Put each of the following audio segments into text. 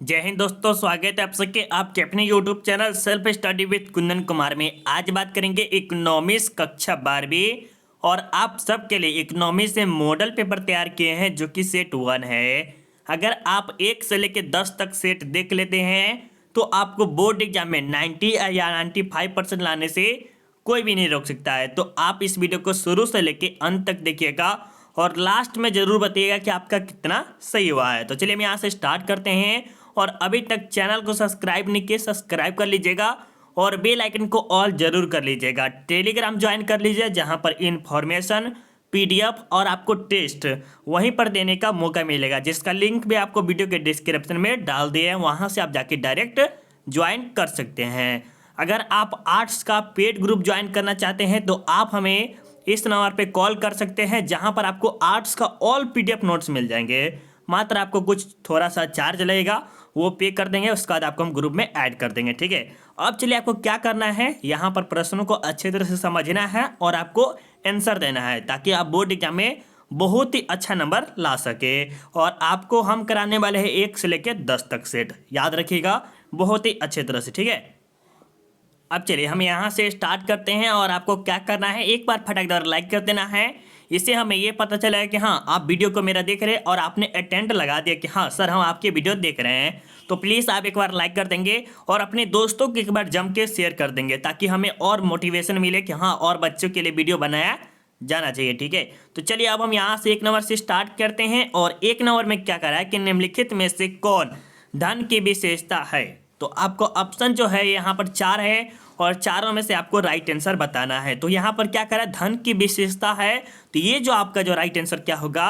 जय हिंद दोस्तों, स्वागत है आप सबके आपके अपने YouTube channel self study with Kundan Kumar में। आज बात करेंगे इकोनॉमिक्स कक्षा 12वीं और आप सबके लिए इकोनॉमिक्स से मॉडल पेपर तैयार किए हैं जो कि सेट 1 है। अगर आप 1 से लेकर 10 तक सेट देख लेते हैं तो आपको बोर्ड एग्जाम में 90 या 95% लाने से कोई भी नहीं रोक सकता है। तो आप इस वीडियो को शुरू से लेकर अंत तक देखिएगा और लास्ट में जरूर बताइएगा कि आपका कितना सही हुआ है। तो चलिए हम यहाँ से स्टार्ट करते हैं। और अभी तक चैनल को सब्सक्राइब नहीं किए, सब्सक्राइब कर लीजिएगा और बेल आइकन को ऑल जरूर कर लीजिएगा। टेलीग्राम ज्वाइन कर लीजिए जहां पर इन्फॉर्मेशन, पीडीएफ और आपको टेस्ट वहीं पर देने का मौका मिलेगा, जिसका लिंक भी आपको वीडियो के डिस्क्रिप्शन में डाल दिए हैं। वहां से आप जाके डायरेक्ट ज्वाइन कर सकते हैं। अगर आप आर्ट्स का पेड ग्रुप ज्वाइन करना चाहते हैं तो आप हमें इस नंबर पे कॉल कर सकते हैं, जहां पर आपको आर्ट्स का ऑल पीडीएफ नोट्स मिल जाएंगे। मात्र आपको कुछ थोड़ा सा चार्ज लगेगा, वो पे कर देंगे, उसके बाद आपको हम ग्रुप में ऐड कर देंगे। ठीक है, अब चलिए आपको क्या करना है, यहाँ पर प्रश्नों को अच्छे तरह से समझना है और आपको आंसर देना है ताकि आप बोर्ड एग्जाम में बहुत ही अच्छा नंबर ला सके। और आपको हम कराने वाले हैं 1 से लेकर 10 तक सेट, याद रखिएगा बहुत ही अच्छे तरह से। ठीक है, अब चलिए हम यहाँ से स्टार्ट करते हैं। और आपको क्या करना है, एक बार फटाकदार लाइक कर देना है। इससे हमें ये पता चला है कि हाँ आप वीडियो को मेरा देख रहे हैं और आपने अटेंड लगा दिया कि हाँ सर हम आपके वीडियो देख रहे हैं। तो प्लीज़ आप एक बार लाइक कर देंगे और अपने दोस्तों को एक बार जम के शेयर कर देंगे ताकि हमें और मोटिवेशन मिले कि हाँ और बच्चों के लिए वीडियो बनाया जाना चाहिए। ठीक है, तो चलिए अब हम यहाँ से 1 नंबर से स्टार्ट करते हैं। और 1 नंबर में क्या करा है कि निम्नलिखित में से कौन धन की विशेषता है। तो आपको ऑप्शन जो है यहाँ पर 4 है और चारों में से आपको राइट आंसर बताना है। तो यहाँ पर क्या करा, धन की विशेषता है। तो ये जो आपका जो राइट आंसर क्या होगा,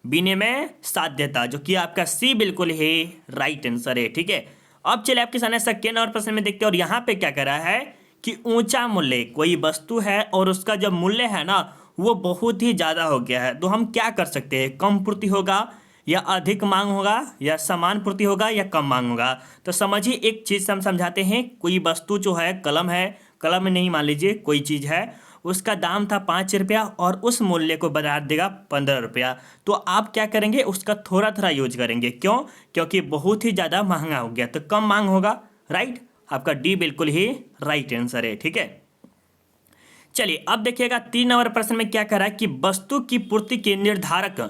विनिमय साध्यता, जो कि आपका सी बिल्कुल ही राइट आंसर है। ठीक है, अब चलिए आपके सामने सेकेंड और प्रश्न में देखते हैं। और यहाँ पे क्या करा है कि ऊंचा मूल्य, कोई वस्तु है और उसका जो मूल्य है ना वो बहुत ही ज़्यादा हो गया है, तो हम क्या कर सकते हैं, कम पूर्ति होगा या अधिक मांग होगा या समान पूर्ति होगा या कम मांग होगा। तो समझिए एक चीज़ हम समझाते हैं। कोई वस्तु जो है, कलम है, कलम में नहीं, मान लीजिए कोई चीज़ है, उसका दाम था 5 रुपया और उस मूल्य को बाजार देगा 15 रुपया। तो आप क्या करेंगे, उसका थोड़ा थोड़ा यूज करेंगे। क्यों? क्योंकि बहुत ही ज़्यादा महंगा हो गया, तो कम मांग होगा। राइट, आपका डी बिल्कुल ही राइट आंसर है। ठीक है, चलिए अब देखिएगा 3 नंबर प्रश्न में क्या करा है कि वस्तु की पूर्ति के निर्धारक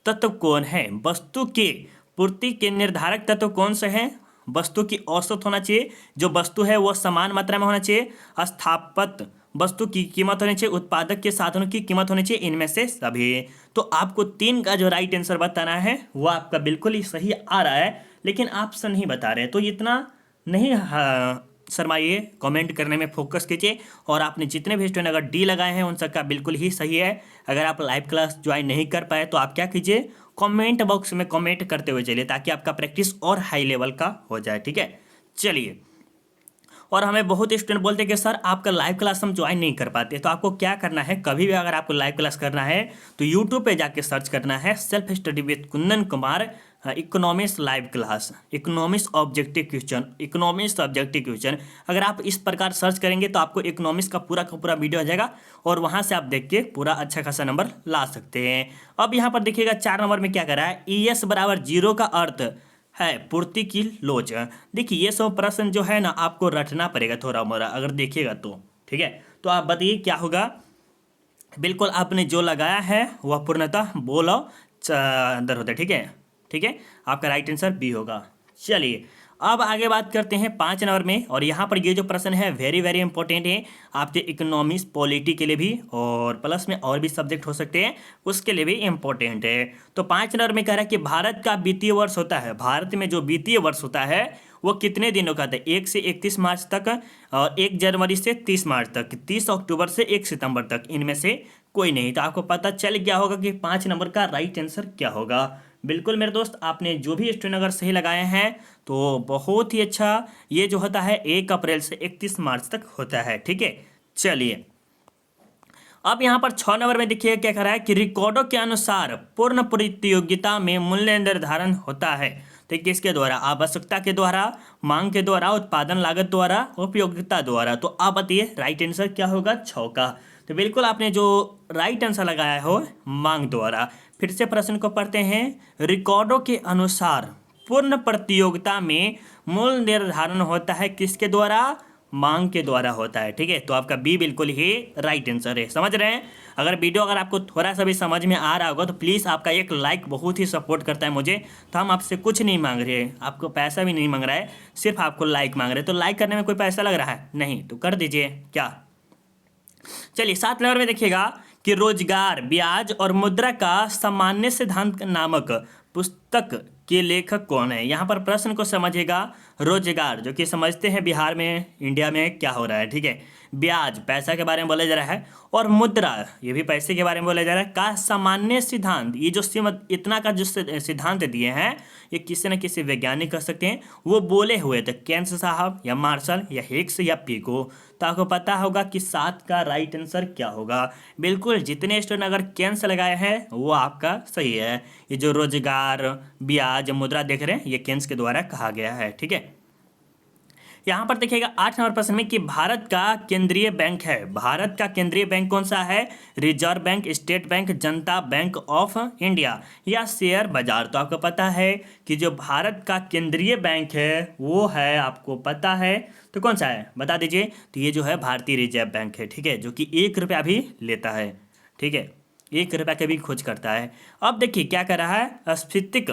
तत्व कौन है। वस्तु के पूर्ति के निर्धारक तत्व कौन से हैं। वस्तु की औसत होना चाहिए, जो वस्तु है वो समान मात्रा में होना चाहिए, स्थापित वस्तु की कीमत होनी चाहिए, उत्पादक के साधनों की कीमत होनी चाहिए, इनमें से सभी। तो आपको 3 का जो राइट आंसर बताना है वो आपका बिल्कुल ही सही आ रहा है, लेकिन ऑप्शन नहीं बता रहे, तो इतना नहीं शर्माइए, कमेंट करने में फोकस कीजिए। और आपने जितने भी स्टूडेंट अगर डी लगाए हैं उन सबका बिल्कुल ही सही है। अगर आप लाइव क्लास ज्वाइन नहीं कर पाए तो आप क्या कीजिए, कमेंट बॉक्स में कमेंट करते हुए चलिए ताकि आपका प्रैक्टिस और हाई लेवल का हो जाए। ठीक है, चलिए। और हमें बहुत स्टूडेंट बोलते हैं कि सर आपका लाइव क्लास हम ज्वाइन नहीं कर पाते। तो आपको क्या करना है, कभी भी अगर आपको लाइव क्लास करना है तो यूट्यूब पे जाके सर्च करना है self study with Kundan Kumar economics live class, economics objective question, economics objective question. अगर आप इस प्रकार सर्च करेंगे तो आपको इकोनॉमिक्स का पूरा वीडियो आ जाएगा और वहाँ से आप देख के पूरा अच्छा खासा नंबर ला सकते हैं। अब यहाँ पर देखिएगा 4 नंबर में क्या करा है, ES बराबर 0 का अर्थ है पूर्ति की लोच। देखिए ये सब प्रश्न जो है ना आपको रटना पड़ेगा थोड़ा मोड़ा, अगर देखिएगा तो। ठीक है, तो आप बताइए क्या होगा। बिल्कुल आपने जो लगाया है वह पूर्णतः बोलो अंदर होता है। ठीक है, ठीक है, आपका राइट आंसर बी होगा। चलिए अब आगे बात करते हैं 5 नंबर में। और यहाँ पर ये जो प्रश्न है वेरी वेरी इंपॉर्टेंट है आपके इकोनॉमिक्स पॉलिटी के लिए भी, और प्लस में और भी सब्जेक्ट हो सकते हैं उसके लिए भी इम्पोर्टेंट है। तो 5 नंबर में कह रहा है कि भारत का वित्तीय वर्ष होता है, भारत में जो वित्तीय वर्ष होता है वो कितने दिनों का था, 1 से 31 मार्च तक, और 1 जनवरी से 30 मार्च तक, 30 अक्टूबर से 1 सितंबर तक, इनमें से कोई नहीं। तो आपको पता चल गया होगा कि 5 नंबर का राइट आंसर क्या होगा। बिल्कुल मेरे दोस्त, आपने जो भी स्टूडेंट अगर सही लगाए हैं तो बहुत ही अच्छा। ये जो होता है 1 अप्रैल से 31 मार्च तक होता है। ठीक है, चलिए अब यहाँ पर 6 नंबर में देखिए क्या कह रहा है कि रिकॉर्डों के अनुसार पूर्ण प्रतियोगिता में मूल्य निर्धारण होता है। तो किसके द्वारा, आवश्यकता के द्वारा, मांग के द्वारा, उत्पादन लागत द्वारा, उपयोगिता द्वारा। तो आप बताइए राइट आंसर क्या होगा 6 का। तो बिल्कुल आपने जो राइट आंसर लगाया हो मांग द्वारा। फिर से प्रश्न को पढ़ते हैं, रिकॉर्डों के अनुसार पूर्ण प्रतियोगिता में मूल्य निर्धारण होता है किसके द्वारा? मांग के द्वारा होता है। ठीक है, तो आपका बी बिल्कुल ही राइट आंसर है। समझ रहे हैं? अगर आपको थोड़ा सा भी समझ में आ रहा होगा तो प्लीज़ आपका एक लाइक बहुत ही सपोर्ट करता है मुझे। तो हम आपसे कुछ नहीं मांग रहे, आपको पैसा भी नहीं मांग रहा है, सिर्फ आपको लाइक मांग रहे हैं। तो लाइक करने में कोई पैसा लग रहा है? नहीं, तो कर दीजिए। क्या? चलिए 7 नंबर में देखिएगा कि रोजगार, ब्याज और मुद्रा का सामान्य सिद्धांत नामक पुस्तक के लेखक कौन है? यहाँ पर प्रश्न को समझिएगा। रोजगार जो कि समझते हैं बिहार में, इंडिया में क्या हो रहा है। ठीक है, ब्याज पैसा के बारे में बोला जा रहा है, और मुद्रा ये भी पैसे के बारे में बोला जा रहा है। का सामान्य सिद्धांत, ये जो इतना का जो सिद्धांत दिए हैं ये किसी न किसी वैज्ञानिक कर सकते हैं, वो बोले हुए थे केन्स साहब या मार्शल या हिग्स या पिको। तो आपको पता होगा कि 7 का राइट आंसर क्या होगा। बिल्कुल, जितने स्टूडेंट अगर केन्स लगाए हैं वो आपका सही है। ये जो रोजगार, ब्याज, मुद्रा देख रहे हैं ये केन्स के द्वारा कहा गया है। ठीक है, यहाँ पर देखिएगा 8 नंबर प्रश्न में कि भारत का केंद्रीय बैंक है। भारत का केंद्रीय बैंक कौन सा है? Reserve bank, state bank, Janata bank of India या शेयर बाजार। तो आपको पता है कि जो भारत का केंद्रीय बैंक है वो है, आपको पता है तो कौन सा है बता दीजिए। तो ये जो है भारतीय रिजर्व बैंक है। ठीक है, जो कि 1 रुपया भी लेता है। ठीक है, 1 रुपया का भी खोज करता है। अब देखिए क्या कर रहा है, अस्फीतिक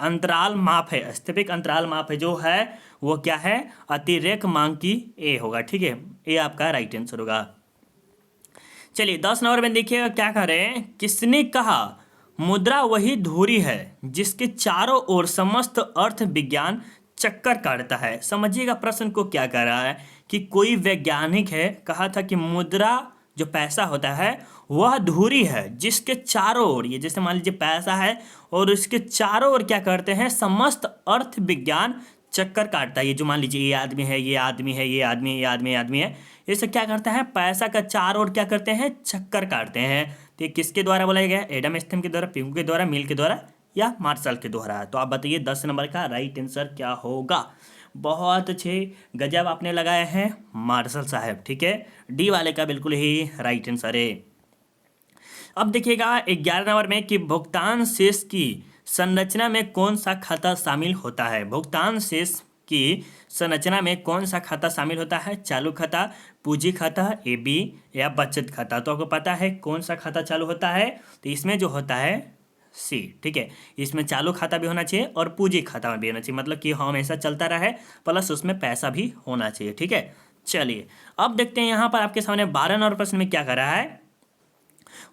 अंतराल माप है। अस्फीतिक अंतराल माप है जो है वो क्या है? अतिरेक मांग की ए होगा। ठीक है, ए आपका राइट आंसर होगा। चलिए 10 नंबर में देखिएगा क्या कह रहे हैं, किसने कहा मुद्रा वही धुरी है जिसके चारों ओर समस्त अर्थ विज्ञान चक्कर काटता है। समझिएगा प्रश्न को क्या कह रहा है कि कोई वैज्ञानिक है, कहा था कि मुद्रा जो पैसा होता है वह धुरी है जिसके चारों ओर, ये जैसे मान लीजिए पैसा है और इसके चारों ओर क्या करते हैं, समस्त अर्थ विज्ञान चक्कर काटता है। ये जो मान लीजिए ये आदमी है, ये आदमी है, ये आदमी, ये आदमी, ये आदमी है, ये सब क्या करता है, पैसा का चारों ओर क्या करते हैं, चक्कर काटते हैं। तो ये किसके द्वारा बोला गया? एडम स्मिथ के द्वारा, पिंकू के द्वारा, मिल के द्वारा या मार्शल के द्वारा। तो आप बताइए 10 नंबर का राइट आंसर क्या होगा? बहुत अच्छे, गजब आपने लगाए हैं मार्शल साहब। ठीक है, डी वाले का बिल्कुल ही राइट आंसर है। अब देखिएगा 11 नंबर में कि भुगतान शेष की संरचना में कौन सा खाता शामिल होता है? भुगतान शेष की संरचना में कौन सा खाता शामिल होता है? चालू खाता, पूंजी खाता, एबी या बचत खाता। तो आपको पता है कौन सा खाता चालू होता है? तो इसमें जो होता है सी। ठीक है, इसमें चालू खाता भी होना चाहिए और पूंजी खाता भी होना चाहिए, मतलब कि हमेशा चलता रहे, प्लस उसमें पैसा भी होना चाहिए। ठीक है, चलिए अब देखते हैं यहाँ पर आपके सामने 12 नंबर प्रश्न में क्या कर रहा है,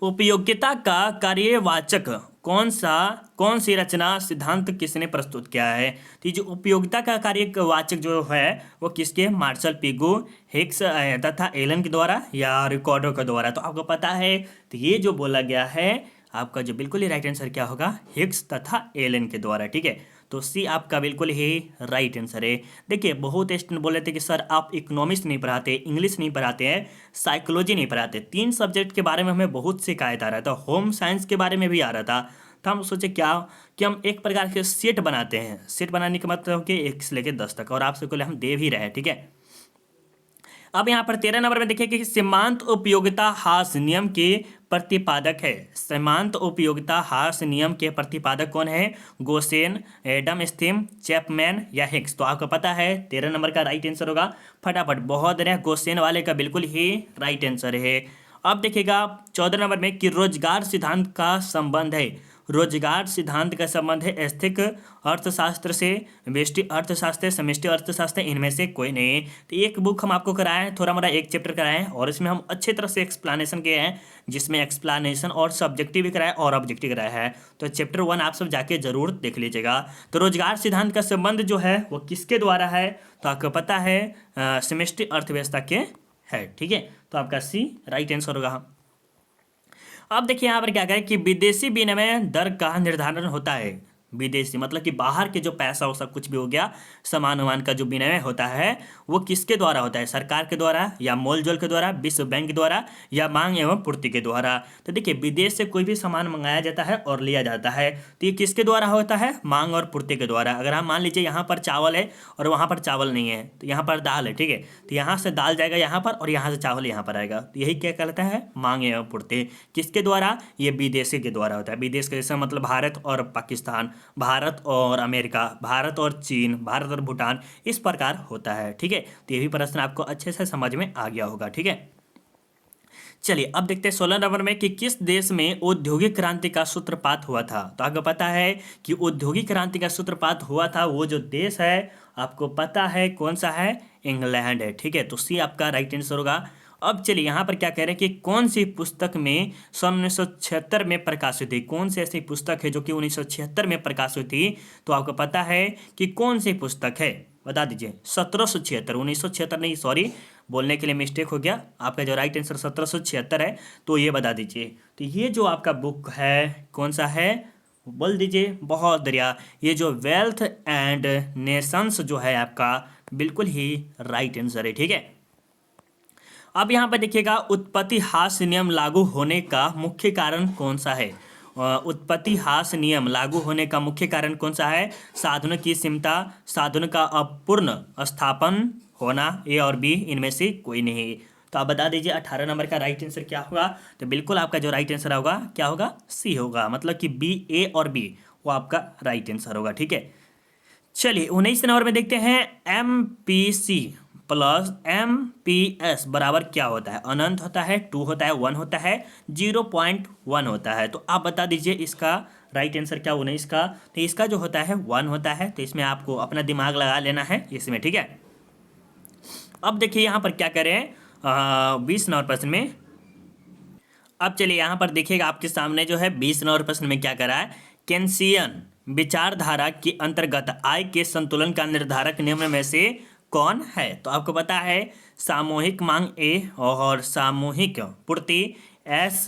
उपयोगिता का कार्यवाचक कौन सी रचना सिद्धांत किसने प्रस्तुत किया है? तो ये जो उपयोगिता का कार्यवाचक जो है वो किसके? मार्शल, पिगो, हिग्स तथा एलन के द्वारा या रिकॉर्डो के द्वारा। तो आपको पता है तो ये जो बोला गया है आपका जो बिल्कुल ही राइट आंसर क्या होगा, हिग्स तथा एलन के द्वारा। ठीक है, तो सी आपका बिल्कुल ही राइट आंसर है। देखिए बहुत स्टूडेंट बोले थे कि सर आप इकोनॉमिक्स नहीं पढ़ाते, इंग्लिश नहीं पढ़ाते हैं, साइकोलॉजी नहीं पढ़ाते, 3 सब्जेक्ट के बारे में हमें बहुत शिकायत आ रहा था, होम साइंस के बारे में भी आ रहा था। तो हम सोचे क्या कि हम एक प्रकार के सेट बनाते हैं। सेट बनाने का मतलब कि 1 से लेकर 10 तक, और आपसे को हम दे भी रहे हैं। ठीक है, अब यहाँ पर 13 नंबर में देखिए कि सीमांत उपयोगिता हास नियम के प्रतिपादक है। सीमांत उपयोगिता हास नियम के प्रतिपादक कौन है? गोसेन, एडम स्मिथ, चैपमैन या हिग्स। तो आपको पता है 13 नंबर का राइट आंसर होगा। फटाफट बहुत रहे, गोसेन वाले का बिल्कुल ही राइट आंसर है। अब देखिएगा 14 नंबर में कि रोजगार सिद्धांत का संबंध है। रोजगार सिद्धांत का संबंध है ऐच्छिक अर्थशास्त्र से, व्यष्टि अर्थशास्त्र, समष्टि अर्थशास्त्र, इनमें से कोई नहीं। तो एक बुक हम आपको कराए हैं, थोड़ा मोड़ा एक चैप्टर कराए हैं, और इसमें हम अच्छी तरह से एक्सप्लेनेशन किए हैं, जिसमें एक्सप्लेनेशन और सब्जेक्टिव भी कराया और ऑब्जेक्टिव कराया है। तो चैप्टर 1 आप सब जाके जरूर देख लीजिएगा। तो रोजगार सिद्धांत का संबंध जो है वो किसके द्वारा है? तो आपको पता है समष्टि अर्थव्यवस्था के है। ठीक है, तो आपका सी राइट आंसर होगा। अब देखिए यहाँ पर क्या करें कि विदेशी विनिमय दर का निर्धारण होता है। विदेशी मतलब कि बाहर के जो पैसा हो, सब कुछ भी हो गया, सामान वामान का जो विनिमय होता है वो किसके द्वारा होता है? सरकार के द्वारा या मोल जोल के द्वारा, विश्व बैंक के द्वारा या मांग एवं पूर्ति के द्वारा। तो देखिए विदेश से कोई भी सामान मंगाया जाता है और लिया जाता है, तो ये किसके द्वारा होता है? मांग और पूर्ति के द्वारा। अगर हम मान लीजिए यहाँ पर चावल है और वहाँ पर चावल नहीं है, तो यहाँ पर दाल है, ठीक है, तो यहाँ से दाल जाएगा यहाँ पर और यहाँ से चावल यहाँ पर आएगा, तो यही क्या कहलाता है? मांग एवं पूर्ति। किसके द्वारा? ये विदेशी के द्वारा होता है। विदेश का जैसे मतलब भारत और पाकिस्तान, भारत और अमेरिका, भारत और चीन, भारत और भूटान, इस प्रकार होता है। ठीक है, तो ये भी प्रश्न आपको अच्छे से समझ में आ गया होगा। ठीक है, चलिए अब देखते हैं 16 नंबर में कि किस देश में औद्योगिक क्रांति का सूत्रपात हुआ था। तो आपको पता है कि औद्योगिक क्रांति का सूत्रपात हुआ था, वो जो देश है आपको पता है कौन सा है, इंग्लैंड है। ठीक है, तो सी आपका राइट आंसर होगा। अब चलिए यहाँ पर क्या कह रहे हैं कि कौन सी पुस्तक में सन 1976 में प्रकाशित हुई, कौन सी ऐसी पुस्तक है जो कि 1976 में प्रकाशित हुई। तो आपको पता है कि कौन सी पुस्तक है, बता दीजिए। 1776, 1976 नहीं, सॉरी बोलने के लिए मिस्टेक हो गया। आपका जो राइट आंसर 1776 है, तो ये बता दीजिए। तो ये जो आपका बुक है कौन सा है, बोल दीजिए। बहुत बढ़िया, ये जो वेल्थ एंड नेशंस जो है आपका बिल्कुल ही राइट आंसर है। ठीक है, अब यहाँ पर देखिएगा उत्पत्ति हास नियम लागू होने का मुख्य कारण कौन सा है। उत्पत्ति हास नियम लागू होने का मुख्य कारण कौन सा है, साधनों की सीमता, साधनों का अपूर्ण स्थापन होना, ए और बी, इनमें से कोई नहीं। तो आप बता दीजिए 18 नंबर का राइट आंसर क्या होगा। तो बिल्कुल आपका जो राइट आंसर होगा क्या होगा, सी होगा, मतलब कि बी, ए और बी वो आपका राइट आंसर होगा। ठीक है, चलिए 19 नंबर में देखते हैं M P C plus M P S बराबर क्या होता है। अनंत होता है, 2 होता है, 1 होता है, 0.1 होता है। तो आप बता दीजिए इसका राइट आंसर क्या 19 का। तो इसका जो होता है 1 होता है, तो इसमें आपको अपना दिमाग लगा लेना है इसमें। ठीक है, अब देखिए यहाँ पर क्या करें 20 नंबर प्रश्न में। अब चलिए यहाँ पर देखिएगा आपके सामने जो है 20 नंबर प्रश्न में क्या करा है, केंसियन विचारधारा के अंतर्गत आय के संतुलन का निर्धारक निम्न में से कौन है। तो आपको पता है सामूहिक मांग ए और सामूहिक पूर्ति एस,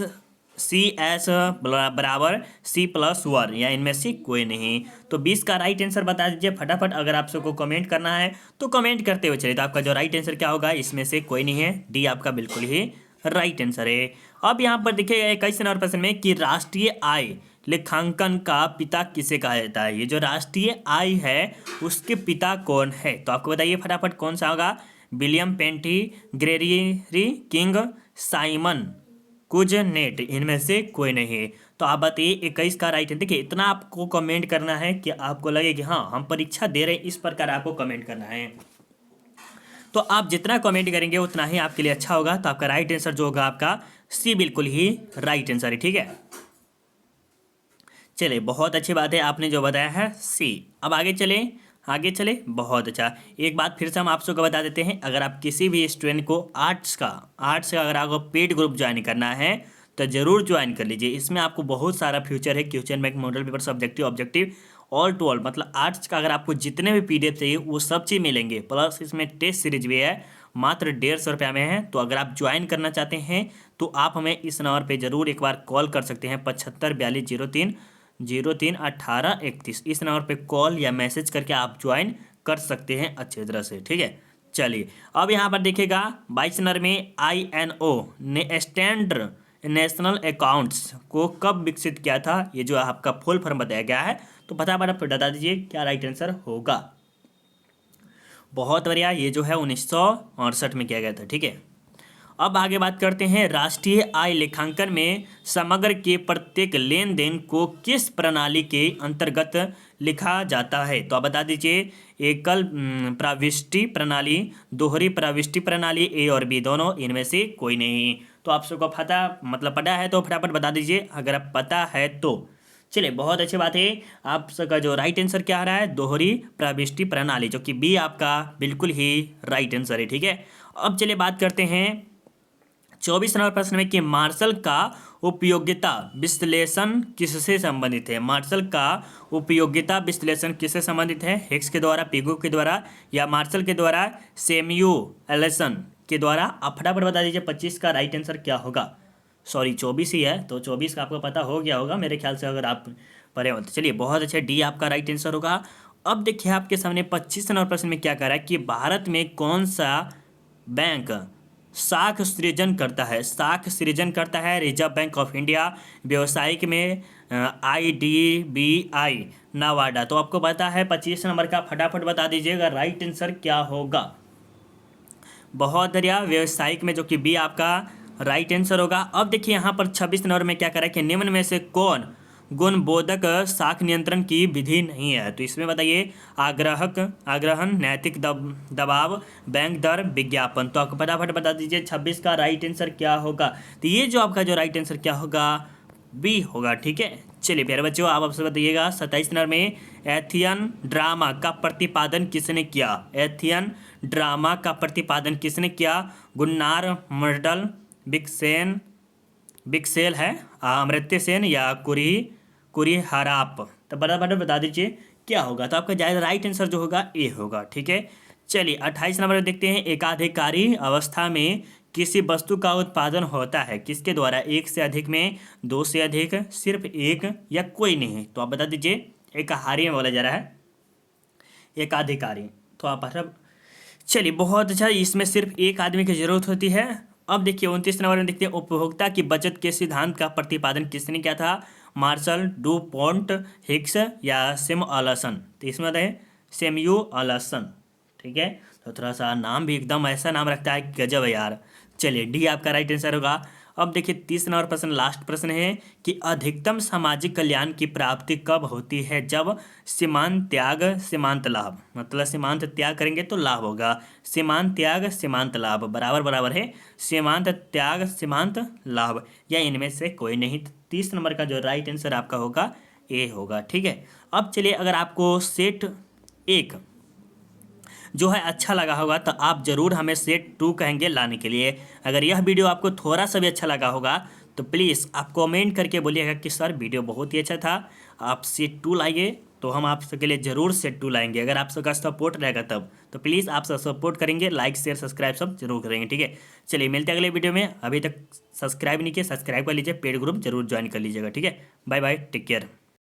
सी एस बराबर सी प्लस 1, या इनमें से कोई नहीं। तो 20 का राइट आंसर बता दीजिए फटाफट। अगर आप सबको कमेंट करना है तो कमेंट करते हुए चलिए। तो आपका जो राइट आंसर क्या होगा, इसमें से कोई नहीं है, डी आपका बिल्कुल ही राइट आंसर है। अब यहाँ पर देखिएगा 21 नंबर प्रश्न में कि राष्ट्रीय आय लेखांकन का पिता किसे कहा जाता है। ये जो राष्ट्रीय आय है उसके पिता कौन है। तो आपको बताइए फटाफट कौन सा होगा, William Petty, Gregory King, Simon Kuznets, इनमें से कोई नहीं। तो आप बताइए 21 का राइट है। देखिए इतना आपको कमेंट करना है कि आपको लगे कि हाँ हम परीक्षा दे रहे हैं, इस प्रकार आपको कमेंट करना है। तो आप जितना कमेंट करेंगे उतना ही आपके लिए अच्छा होगा। तो आपका राइट आंसर जो होगा आपका सी बिल्कुल ही राइट आंसर है। ठीक है, चलिए बहुत अच्छी बात है, आपने जो बताया है सी। अब आगे चले, बहुत अच्छा। एक बात फिर से हम आप सबको बता देते हैं, अगर आप किसी भी स्टूडेंट को आर्ट्स का अगर आपको पेड ग्रुप ज्वाइन करना है तो ज़रूर ज्वाइन कर लीजिए। इसमें आपको बहुत सारा फ्यूचर है, question bank, model paper, subjective, objective, all to all, मतलब आर्ट्स का अगर आपको जितने भी PDF चाहिए वो सब चीज़ मिलेंगे। प्लस इसमें टेस्ट सीरीज भी है, मात्र 150 रुपये में है। तो अगर आप ज्वाइन करना चाहते हैं तो आप हमें इस नंबर पर ज़रूर एक बार कॉल कर सकते हैं, 754203 इस नंबर पे कॉल या मैसेज करके आप ज्वाइन कर सकते हैं अच्छी तरह से। ठीक है, चलिए अब यहाँ पर देखिएगा 22 नंबर में INO ने स्टैंडर्ड नेशनल अकाउंट्स को कब विकसित किया था। ये जो आपका फुल फॉर्म बताया गया है, तो फटाफट बता दीजिए क्या राइट आंसर होगा। बहुत बढ़िया, ये जो है 1968 में किया गया था। ठीक है, अब आगे बात करते हैं राष्ट्रीय आय लेखांकन में समग्र के प्रत्येक लेन देन को किस प्रणाली के अंतर्गत लिखा जाता है। तो आप बता दीजिए एकल प्रविष्टि प्रणाली, दोहरी प्रविष्टि प्रणाली, ए और बी दोनों, इनमें से कोई नहीं। तो आप सबको पता है तो फटाफट बता दीजिए अगर आप पता है तो। चलिए बहुत अच्छी बात है, आप सबका जो राइट आंसर क्या आ रहा है, दोहरी प्रविष्टि प्रणाली, जो कि बी आपका बिल्कुल ही राइट आंसर है। ठीक है, अब चलिए बात करते हैं 24 नंबर प्रश्न में कि मार्शल का उपयोगिता विश्लेषण किससे संबंधित है। मार्शल का उपयोगिता विश्लेषण किससे संबंधित है, हिग्स के द्वारा, पिगो के द्वारा, या मार्शल के द्वारा, सैमुएल्सन के द्वारा। आप फटाफट बता दीजिए 25 का राइट आंसर क्या होगा। सॉरी 24 ही है, तो 24 का आपको पता हो गया होगा मेरे ख्याल से, अगर आप पढ़े हो तो। चलिए बहुत अच्छा, डी आपका राइट आंसर होगा। अब देखिए आपके सामने 25 नंबर प्रश्न में क्या कह रहा है कि भारत में कौन सा बैंक साख सृजन करता है। रिजर्व बैंक ऑफ इंडिया, व्यावसायिक में IDBI, नवाडा। तो आपको पता है 25 नंबर का, फटाफट बता दीजिएगा राइट आंसर क्या होगा। बहुत बढ़िया, व्यावसायिक में, जो कि बी आपका राइट आंसर होगा। अब देखिए यहाँ पर 26 नंबर में क्या करा है कि निम्न में से कौन गुणबोधक साख नियंत्रण की विधि नहीं है। तो इसमें बताइए आग्रहण, नैतिक दबाव, बैंक दर, विज्ञापन। तो आपको फटाफट बता दीजिए 26 का राइट आंसर क्या होगा। तो ये जो आपका जो राइट आंसर क्या होगा, बी होगा। ठीक है, चलिए प्यारे बच्चों आप आपसे बताइएगा 27 नंबर में एथियन ड्रामा का प्रतिपादन किसने किया। एथियन ड्रामा का प्रतिपादन किसने किया। गुन्नार मर्डल, बिक्सेल है, अमर्त्य सेन या कुरी हराप। तो फटाफट बता दीजिए क्या होगा। तो आपका जायज़ राइट आंसर जो होगा ए होगा। ठीक है, चलिए 28 नंबर में देखते हैं। एकाधिकारी अवस्था में किसी वस्तु का उत्पादन होता है किसके द्वारा। एक से अधिक में, दो से अधिक, सिर्फ एक या कोई नहीं। तो आप बता दीजिए। एकाहारी में बोला जा रहा है एकाधिकारी। तो आप मतलब चलिए बहुत अच्छा, इसमें सिर्फ एक आदमी की जरूरत होती है। अब देखिए 29 नंबर में देखते हैं। उपभोक्ता की बचत के सिद्धांत का प्रतिपादन किसने किया था। मार्शल डू पोंट, हिक्स या सिम ऑलसन। तो इसमें है सेम्यू ऑलसन। ठीक है, तो थोड़ा सा नाम भी एकदम ऐसा नाम रखता है गजब है यार। चलिए डी आपका राइट आंसर होगा। अब देखिए 30 नंबर प्रश्न, लास्ट प्रश्न है कि अधिकतम सामाजिक कल्याण की प्राप्ति कब होती है। जब सीमांत त्याग सीमांत लाभ, मतलब सीमांत त्याग करेंगे तो लाभ होगा। सीमांत त्याग सीमांत लाभ बराबर बराबर है सीमांत त्याग सीमांत लाभ, या इनमें से कोई नहीं। 30 नंबर का जो राइट आंसर आपका होगा ए होगा। ठीक है, अब चलिए अगर आपको सेट 1 जो है अच्छा लगा होगा तो आप ज़रूर हमें सेट 2 कहेंगे लाने के लिए। अगर यह वीडियो आपको थोड़ा सा भी अच्छा लगा होगा तो प्लीज़ आप कमेंट करके बोलिएगा कि सर वीडियो बहुत ही अच्छा था, आप सेट 2 लाइए। तो हम आप सबके लिए ज़रूर सेट 2 लाएंगे अगर आप सबका सपोर्ट रहेगा तब। तो प्लीज़ आप सब सपोर्ट करेंगे, लाइक शेयर सब्सक्राइब सब जरूर करेंगे। ठीक है, चलिए मिलते हैं अगले वीडियो में। अभी तक सब्सक्राइब नहीं किया, सब्सक्राइब कर लीजिए, पेड ग्रुप जरूर ज्वाइन कर लीजिएगा। ठीक है, बाय बाय, टेक केयर।